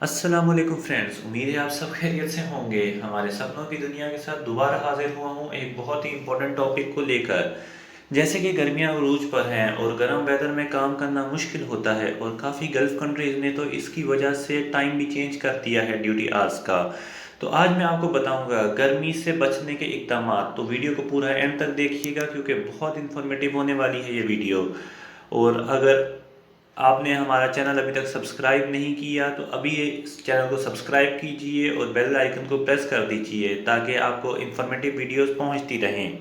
अस्सलामुअलैकुम फ्रेंड्स, उम्मीद है आप सब खैरियत से होंगे। हमारे सपनों की दुनिया के साथ दोबारा हाजिर हुआ हूँ एक बहुत ही इम्पोर्टेंट टॉपिक को लेकर। जैसे कि गर्मियाँ अरूज पर हैं और गर्म वेदर में काम करना मुश्किल होता है और काफ़ी गल्फ़ कंट्रीज़ ने तो इसकी वजह से टाइम भी चेंज कर दिया है ड्यूटी आवर्स का। तो आज मैं आपको बताऊंगा गर्मी से बचने के इक़दाम। तो वीडियो को पूरा एंड तक देखिएगा क्योंकि बहुत इन्फॉर्मेटिव होने वाली है ये वीडियो। और अगर आपने हमारा चैनल अभी तक सब्सक्राइब नहीं किया तो अभी इस चैनल को सब्सक्राइब कीजिए और बेल आइकन को प्रेस कर दीजिए ताकि आपको इन्फॉर्मेटिव वीडियोस पहुंचती रहें।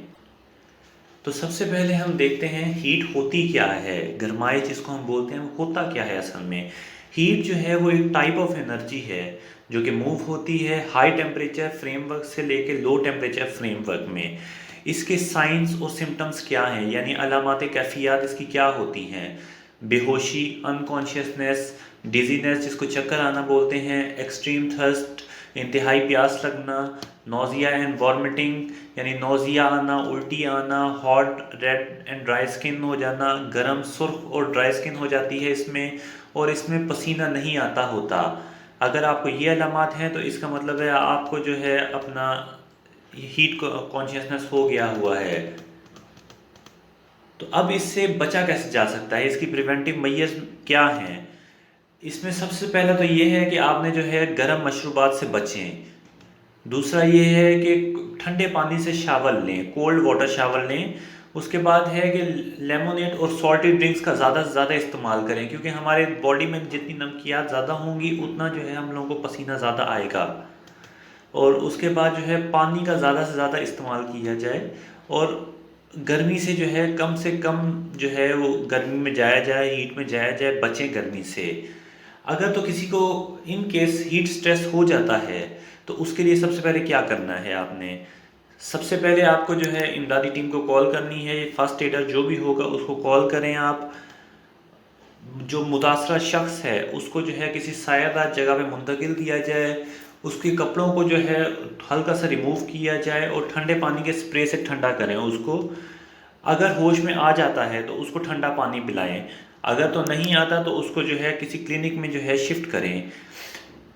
तो सबसे पहले हम देखते हैं हीट होती क्या है, गरमाइश जिसको हम बोलते हैं वो होता क्या है असल में। हीट जो है वो एक टाइप ऑफ एनर्जी है जो कि मूव होती है हाई टेम्परेचर फ्रेमवर्क से लेके लो टेम्परेचर फ्रेमवर्क में। इसके साइंस और सिम्टम्स क्या हैं, यानी अलामात कैफियत इसकी क्या होती हैं। बेहोशी, अनकॉन्शियसनेस, डिजीनेस जिसको चक्कर आना बोलते हैं, एक्सट्रीम थर्स्ट इंतहाई प्यास लगना, नोज़िया एंड वॉमिटिंग यानी नोज़िया आना, उल्टी आना, hot red and dry skin हो जाना, गरम सुर्ख और ड्राई स्किन हो जाती है इसमें, और इसमें पसीना नहीं आता होता। अगर आपको ये अलामात हैं तो इसका मतलब है आपको जो है अपना हीट कॉन्शियसनेस हो गया हुआ है। तो अब इससे बचा कैसे जा सकता है, इसकी प्रिवेंटिव मेजर्स क्या हैं। इसमें सबसे पहला तो ये है कि आपने जो है गर्म मशरूबात से बचें। दूसरा ये है कि ठंडे पानी से शावर लें, कोल्ड वाटर शावर लें। उसके बाद है कि लेमोनेड और सॉल्टी ड्रिंक्स का ज़्यादा से ज़्यादा इस्तेमाल करें क्योंकि हमारे बॉडी में जितनी नमकियात ज़्यादा होंगी उतना जो है हम लोगों को पसीना ज़्यादा आएगा। और उसके बाद जो है पानी का ज़्यादा से ज़्यादा इस्तेमाल किया जाए और गर्मी से कम जो है वो गर्मी में जाया जाए, हीट में जाया जाए, बचें गर्मी से। अगर तो किसी को इन केस हीट स्ट्रेस हो जाता है तो उसके लिए सबसे पहले क्या करना है आपने। सबसे पहले आपको जो है इमदादी टीम को कॉल करनी है, फर्स्ट एडर जो भी होगा उसको कॉल करें आप। जो मुतासरा शख्स है उसको जो है किसी सायादार जगह पे मुंतकिल किया जाए, उसके कपड़ों को जो है हल्का सा रिमूव किया जाए और ठंडे पानी के स्प्रे से ठंडा करें उसको। अगर होश में आ जाता है तो उसको ठंडा पानी पिलाएं, अगर तो नहीं आता तो उसको जो है किसी क्लिनिक में जो है शिफ्ट करें।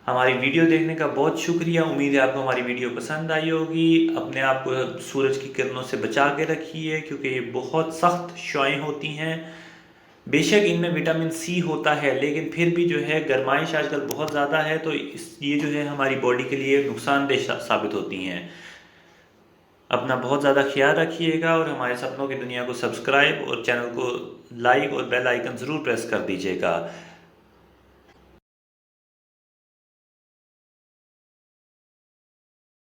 हमारी वीडियो देखने का बहुत शुक्रिया। उम्मीद है आपको हमारी वीडियो पसंद आई होगी। अपने आप को सूरज की किरणों से बचा के रखिए क्योंकि ये बहुत सख्त शुआएं होती हैं। बेशक इनमें विटामिन सी होता है लेकिन फिर भी जो है गर्माइश आजकल बहुत ज़्यादा है तो ये जो है हमारी बॉडी के लिए नुकसानदेह साबित होती हैं। अपना बहुत ज़्यादा ख्याल रखिएगा और हमारे सपनों की दुनिया को सब्सक्राइब और चैनल को लाइक और बेल आइकन ज़रूर प्रेस कर दीजिएगा।